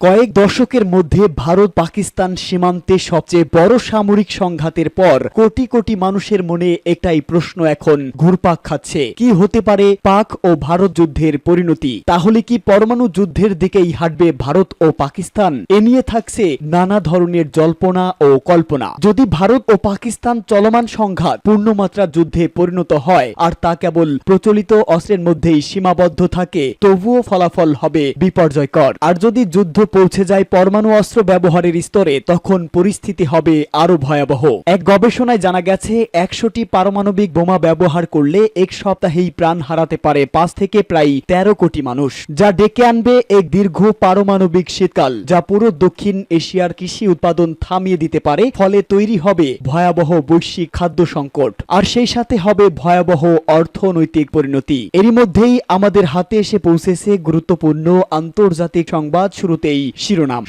কয়েক দশকের মধ্যে ভারত পাকিস্তান সীমান্তে সবচেয়ে বড় সামরিক সংঘাতের পর কোটি কোটি মানুষের মনে একটাই প্রশ্ন এখন ঘুরপাক খাচ্ছে, কি হতে পারে পাক ও ভারত যুদ্ধের পরিণতি? তাহলে কি পরমাণু যুদ্ধের দিকেই হাঁটবে ভারত ও পাকিস্তান? এ নিয়ে থাকছে নানা ধরনের জল্পনা ও কল্পনা। যদি ভারত ও পাকিস্তান চলমান সংঘাত পূর্ণমাত্রা যুদ্ধে পরিণত হয় আর তা কেবল প্রচলিত অস্ত্রের মধ্যেই সীমাবদ্ধ থাকে, তবুও ফলাফল হবে বিপর্যয়কর। আর যদি যুদ্ধ পৌঁছে যায় পরমাণু অস্ত্র ব্যবহারের স্তরে, তখন পরিস্থিতি হবে আরো ভয়াবহ। এক গবেষণায় জানা গেছে 100টি পারমাণবিক বোমা ব্যবহার করলে এক সপ্তাহেই প্রাণ হারাতে পারে 5 থেকে প্রায় 13 কোটি মানুষ, যা ডেকে আনবে এক দীর্ঘ পারমাণবিক শীতকাল, যা পুরো দক্ষিণ এশিয়ার কৃষি উৎপাদন থামিয়ে দিতে পারে। ফলে তৈরি হবে ভয়াবহ বৈশ্বিক খাদ্য সংকট, আর সেই সাথে হবে ভয়াবহ অর্থনৈতিক পরিণতি। এরই মধ্যেই আমাদের হাতে এসে পৌঁছেছে গুরুত্বপূর্ণ আন্তর্জাতিক সংবাদ।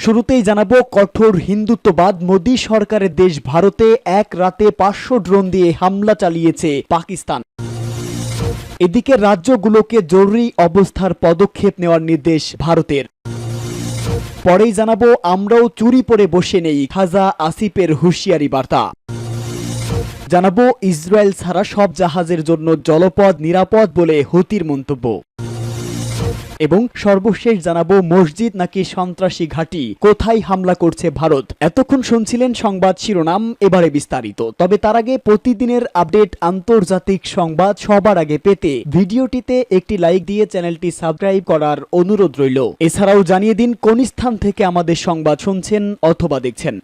শুরুতেই জানাবো কঠোর হিন্দুত্ববাদ। মোদী সরকারের দেশ ভারতে এক রাতে 500 ড্রোন দিয়ে হামলা চালিয়েছে পাকিস্তান। এদিকে রাজ্যগুলোকে জরুরি অবস্থার পদক্ষেপ নেওয়ার নির্দেশ ভারতের। পরেই জানাবো আমরাও চুরি পরে বসে নেই, খাজা আসিফের হুঁশিয়ারি বার্তা। জানাবো ইসরায়েল ছাড়া সব জাহাজের জন্য জলপথ নিরাপদ বলে হুতির মন্তব্য। এবং সর্বশেষ জানাবো মসজিদ নাকি সন্ত্রাসী ঘাঁটি, কোথায় হামলা করছে ভারত। এতক্ষণ শুনছিলেন সংবাদ শিরোনাম, এবারে বিস্তারিত। তবে তার আগে প্রতিদিনের আপডেট আন্তর্জাতিক সংবাদ সবার আগে পেতে ভিডিওটিতে একটি লাইক দিয়ে চ্যানেলটি সাবস্ক্রাইব করার অনুরোধ রইল। এছাড়াও জানিয়ে দিন কোন স্থান থেকে আমাদের সংবাদ শুনছেন অথবা দেখছেন।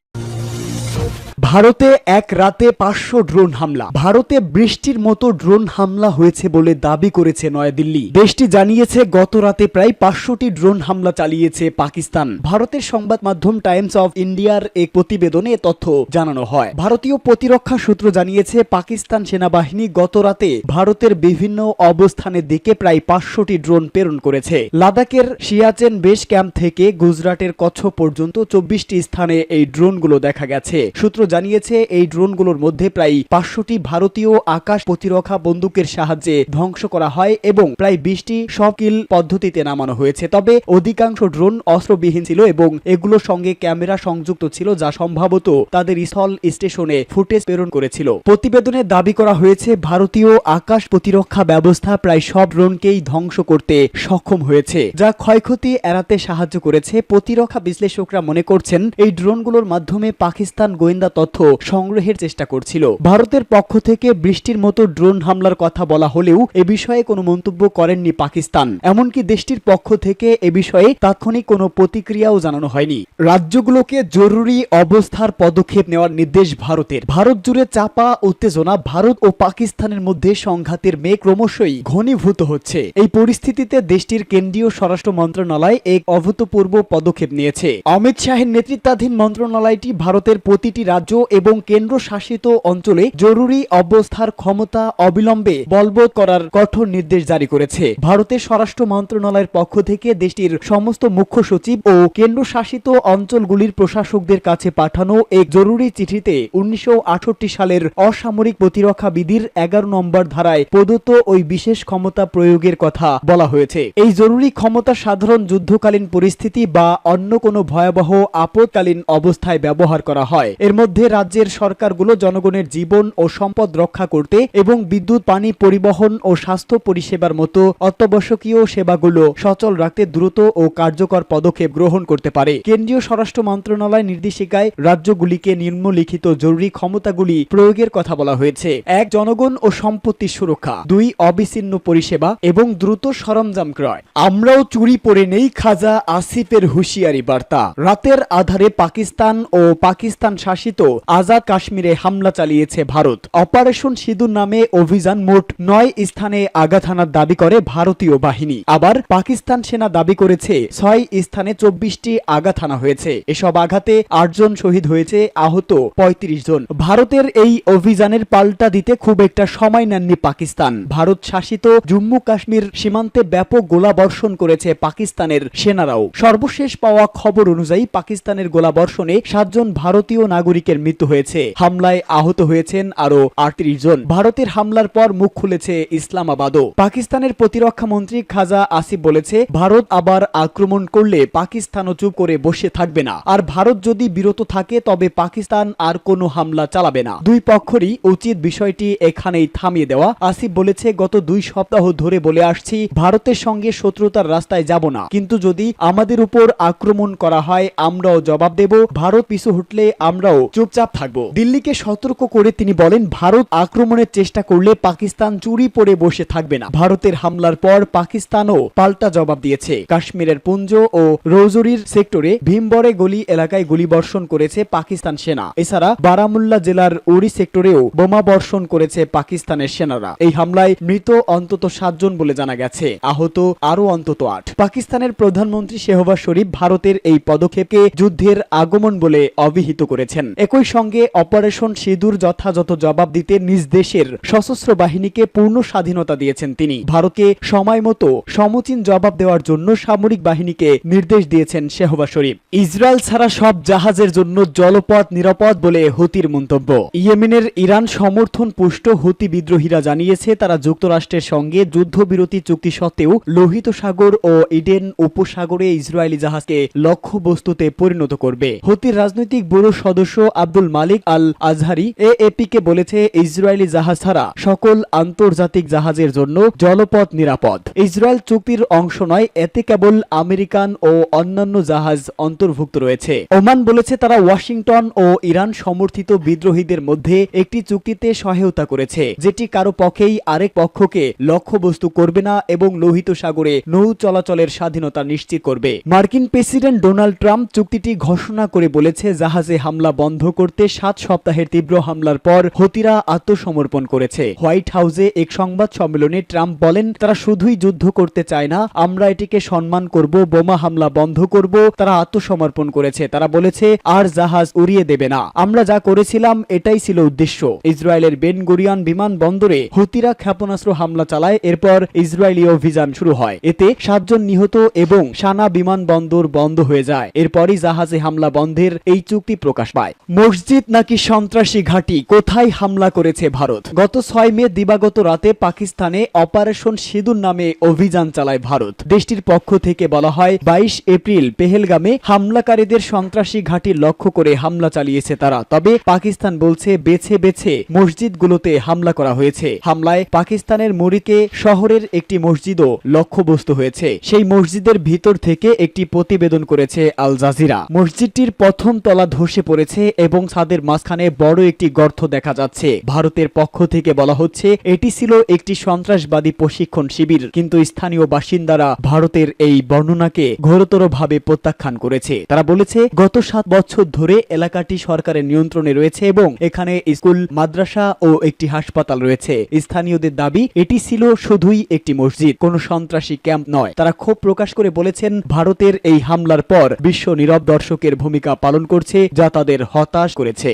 ভারতে এক রাতে 500 ড্রোন হামলা। ভারতে বৃষ্টির মতো ড্রোন হামলা হয়েছে বলে দাবি করেছে নয়াদিল্লি। দেশটি জানিয়েছে গত রাতে প্রায় 500টি ড্রোন হামলা চালিয়েছে পাকিস্তান। ভারতের সংবাদ মাধ্যম টাইমস অফ ইন্ডিয়ার এক প্রতিবেদনে তথ্য জানানো হয়। ভারতীয় প্রতিরক্ষা সূত্র জানিয়েছে পাকিস্তান সেনাবাহিনী গত রাতে ভারতের বিভিন্ন অবস্থানের দিকে প্রায় 500টি ড্রোন প্রেরণ করেছে। লাদাখের সিয়াচেন বেস ক্যাম্প থেকে গুজরাটের কচ্ছ পর্যন্ত 24টি স্থানে এই ড্রোনগুলো দেখা গেছে। সূত্র জানিয়েছে এই ড্রোনগুলোর মধ্যে প্রায় 500টি ভারতীয় আকাশ প্রতিরক্ষা বন্দুকের সাহায্যে ধ্বংস করা হয় এবং প্রায় 20টি সকিল পদ্ধতিতে নামানো হয়েছে। তবে অধিকাংশ ড্রোন অস্ত্রবিহীন ছিল এবং এগুলোর সঙ্গে ক্যামেরা সংযুক্ত ছিল, যা সম্ভবত তাদের স্থল স্টেশনে ফুটেজ প্রেরণ করেছিল। প্রতিবেদনে দাবি করা হয়েছে ভারতীয় আকাশ প্রতিরক্ষা ব্যবস্থা প্রায় সব ড্রোনকেই ধ্বংস করতে সক্ষম হয়েছে, যা ক্ষয়ক্ষতি এড়াতে সাহায্য করেছে। প্রতিরক্ষা বিশ্লেষকরা মনে করছেন এই ড্রোনগুলোর মাধ্যমে পাকিস্তান গোয়েন্দা তথ্য সংগ্রহের চেষ্টা করছিল। ভারতের পক্ষ থেকে বৃষ্টির মতো ড্রোন হামলার কথা বলা হলেও এ বিষয়ে কোনো মন্তব্য করেননি পাকিস্তান। এমনকি দেশটির পক্ষ থেকে এ বিষয়ে তাৎক্ষণিক কোনো প্রতিক্রিয়াও জানানো হয়নি। রাজ্যগুলোকে জরুরি অবস্থার পদক্ষেপ নেওয়ার নির্দেশ ভারতের। ভারত জুড়ে চাপা উত্তেজনা। ভারত ও পাকিস্তানের মধ্যে সংঘাতের মেঘ ক্রমশই ঘনীভূত হচ্ছে। এই পরিস্থিতিতে দেশটির কেন্দ্রীয় স্বরাষ্ট্র মন্ত্রণালয় এক অভূতপূর্ব পদক্ষেপ নিয়েছে। অমিত শাহের নেতৃত্বাধীন মন্ত্রণালয়টি ভারতের প্রতিটি রাজ্য এবং কেন্দ্র শাসিত অঞ্চলে জরুরি অবস্থার ক্ষমতা অবিলম্বে বলবৎ করার কঠোর নির্দেশ জারি করেছে। ভারতের স্বরাষ্ট্র মন্ত্রণালয়ের পক্ষ থেকে দেশটির সমস্ত মুখ্য সচিব ও কেন্দ্র শাসিত অঞ্চলগুলির প্রশাসকদের কাছে পাঠানো এক জরুরি চিঠিতে 1968 সালের অসামরিক প্রতিরক্ষা বিধির 11 নম্বর ধারায় প্রদত্ত ওই বিশেষ ক্ষমতা প্রয়োগের কথা বলা হয়েছে। এই জরুরি ক্ষমতা সাধারণ যুদ্ধকালীন পরিস্থিতি বা অন্য কোনো ভয়াবহ আপদকালীন অবস্থায় ব্যবহার করা হয়। এর মধ্যে রাজ্যের সরকারগুলো জনগণের জীবন ও সম্পদ রক্ষা করতে এবং বিদ্যুৎ, পানি, পরিবহন ও স্বাস্থ্য পরিষেবার মতো অত্যাবশ্যকীয় সেবাগুলো সচল রাখতে দ্রুত ও কার্যকর পদক্ষেপ গ্রহণ করতে পারে। কেন্দ্রীয় স্বরাষ্ট্র মন্ত্রণালয় নির্দেশিকায় রাজ্যগুলিকে নিম্নলিখিত জরুরি ক্ষমতাগুলি প্রয়োগের কথা বলা হয়েছে: 1. জনগণ ও সম্পত্তির সুরক্ষা। 2. অবিচ্ছিন্ন পরিষেবা এবং দ্রুত সরঞ্জাম ক্রয়। আমরাও চুরি পরে নেই, খাজা আসিফের হুঁশিয়ারি বার্তা। রাতের আধারে পাকিস্তান ও পাকিস্তান শাসিত আজাদ কাশ্মীরে হামলা চালিয়েছে ভারত। অপারেশন সিঁদুর নামে অভিযান মোট 9 স্থানে আঘাত হানার দাবি করে ভারতীয় বাহিনী। আবার পাকিস্তান সেনা দাবি করেছে 6 স্থানে 24টি আঘাত হানা হয়েছে। এসব আঘাতে 8 জন শহীদ হয়েছে, আহত 35 জন। ভারতের এই অভিযানের পাল্টা দিতে খুব একটা সময় নেননি পাকিস্তান। ভারত শাসিত জম্মু কাশ্মীর সীমান্তে ব্যাপক গোলাবর্ষণ করেছে পাকিস্তানের সেনারাও। সর্বশেষ পাওয়া খবর অনুযায়ী পাকিস্তানের গোলাবর্ষণে 7 জন ভারতীয় নাগরিকের মৃত্যু হয়েছে। হামলায় আহত হয়েছেন আরো 38 জন। ভারতের হামলার পর মুখ খুলেছে ইসলামাবাদও। পাকিস্তানের প্রতিরক্ষা মন্ত্রী খাজা আসিফ বলেছে, ভারত আবার আক্রমণ করলে পাকিস্তানও চুপ করে বসে থাকবে না, আর ভারত যদি বিরত থাকে তবে পাকিস্তান আর কোনো হামলা চালাবে না। দুই পক্ষেরই উচিত বিষয়টি এখানেই থামিয়ে দেওয়া। আসিফ বলেছে, গত 2 সপ্তাহ ধরে বলে আসছি ভারতের সঙ্গে শত্রুতার রাস্তায় যাব না, কিন্তু যদি আমাদের উপর আক্রমণ করা হয় আমরাও জবাব দেব। ভারত পিছু হটলে আমরাও চুপচাপ থাকব। দিল্লিকে সতর্ক করে তিনি বলেন, ভারত আক্রমণের চেষ্টা করলে পাকিস্তান চুরি পড়ে বসে থাকবে না। ভারতের হামলার পর পাকিস্তানও পাল্টা জবাব দিয়েছে। কাশ্মীরের পুঞ্জ ও রৌজরির সেক্টরে ভীমবরে গলি এলাকায় গুলিবর্ষণ করেছে পাকিস্তান সেনা। এছাড়া বারামুল্লা জেলার উরি সেক্টরেও বোমা বর্ষণ করেছে পাকিস্তানের সেনারা। এই হামলায় মৃত অন্তত 7 জন বলে জানা গেছে, আহত আরো অন্তত 8। পাকিস্তানের প্রধানমন্ত্রী শেহবাজ শরীফ ভারতের এই পদক্ষেপকে যুদ্ধের আগমন বলে অভিহিত করেছেন। একই সঙ্গে অপারেশন সিঁদুর যথাযথ জবাব দিতে নিজ দেশের সশস্ত্র বাহিনীকে পূর্ণ স্বাধীনতা দিয়েছেন তিনি। ভারতকে সময় মতো সমুচীন জবাব দেওয়ার জন্য সামরিক বাহিনীকে নির্দেশ দিয়েছেন শেহবাজ শরীফ। ইসরায়েল ছাড়া সব জাহাজের জন্য জলপথ নিরাপদ বলে হুতির মন্তব্য। ইয়েমেনের ইরান সমর্থন পুষ্ট হুতি বিদ্রোহীরা জানিয়েছে তারা যুক্তরাষ্ট্রের সঙ্গে যুদ্ধবিরতি চুক্তি সত্ত্বেও লোহিত সাগর ও ইডেন উপসাগরে ইসরায়েলি জাহাজকে লক্ষ্যবস্তুতে পরিণত করবে। হুতির রাজনৈতিক ব্যুরো সদস্য আব্দুল মালিক আল আজহারি এএপিকে বলেছে, ইসরায়েলি জাহাজ ছাড়া সকল আন্তর্জাতিক জাহাজের জন্য জলপথ নিরাপদ। ইসরায়েল চুক্তির অংশ নয়, এতে কেবল আমেরিকান ও অন্যান্য জাহাজ অন্তর্ভুক্ত রয়েছে। ওমান বলেছে তারা ওয়াশিংটন ও ইরান সমর্থিত বিদ্রোহীদের মধ্যে একটি চুক্তিতে সহায়তা করেছে, যেটি কারো পক্ষেই আরেক পক্ষকে লক্ষ্যবস্তু করবে না এবং লোহিত সাগরে নৌ চলাচলের স্বাধীনতা নিশ্চিত করবে। মার্কিন প্রেসিডেন্ট ডোনাল্ড ট্রাম্প চুক্তিটি ঘোষণা করে বলেছে, জাহাজে হামলা বন্ধ করতে 7 সপ্তাহের তীব্র হামলার পর হুতিরা আত্মসমর্পণ করেছে। হোয়াইট হাউসে এক সংবাদ সম্মেলনে ট্রাম্প বলেন, তারা শুধুই যুদ্ধ করতে চায় না, আমরা এটিকে সম্মান করব, বোমা হামলা বন্ধ করব। তারা আত্মসমর্পণ করেছে, তারা বলেছে আর জাহাজ উড়িয়ে দেবে না। আমরা যা করেছিলাম এটাই ছিল উদ্দেশ্য। ইসরায়েলের বেন গুরিয়ন বিমানবন্দরে হুতিরা ক্ষেপণাস্ত্র হামলা চালায়, এরপর ইসরায়েলি অভিযান শুরু হয়। এতে 7 জন নিহত এবং সানা বিমানবন্দর বন্ধ হয়ে যায়। এরপরই জাহাজে হামলা বন্ধের এই চুক্তি প্রকাশ পায়। মসজিদ নাকি সন্ত্রাসী ঘাঁটি, কোথায় হামলা করেছে ভারত? গত 6 মে দিবাগত রাতে পাকিস্তানে অপারেশন সিঁদুর নামে অভিযান চালায় ভারত। দেশটির পক্ষ থেকে বলা হয়, 22 এপ্রিল পেহেলগামে হামলাকারীদের সন্ত্রাসী ঘাঁটি লক্ষ্য করে হামলা চালিয়েছে তারা। তবে পাকিস্তান বলছে বেছে বেছে মসজিদগুলোতে হামলা করা হয়েছে। হামলায় পাকিস্তানের মুরিকে শহরের একটি মসজিদও লক্ষ্যবস্তু হয়েছে। সেই মসজিদের ভিতর থেকে একটি প্রতিবেদন করেছে আল জাজিরা। মসজিদটির প্রথম তলা ধসে পড়েছে এবং ছাদের মাঝখানে বড় একটি গর্ত দেখা যাচ্ছে। ভারতের পক্ষ থেকে বলা হচ্ছে এটি ছিল একটি সন্ত্রাসবাদী প্রশিক্ষণ শিবির, কিন্তু স্থানীয় বাসিন্দারা ভারতের এই বর্ণনাকে ঘোরতরভাবে প্রত্যাখ্যান করেছে। তারা বলেছে, গত 7 বছর ধরে এলাকাটি সরকারের নিয়ন্ত্রণে রয়েছে এবং এখানে স্কুল, মাদ্রাসা ও একটি হাসপাতাল রয়েছে। স্থানীয়দের দাবি এটি ছিল শুধুই একটি মসজিদ, কোনো সন্ত্রাসী ক্যাম্প নয়। তারা ক্ষোভ প্রকাশ করে বলেছেন, ভারতের এই হামলার পর বিশ্ব নীরব দর্শকের ভূমিকা পালন করছে, যা তাদের হতাশ করেছে।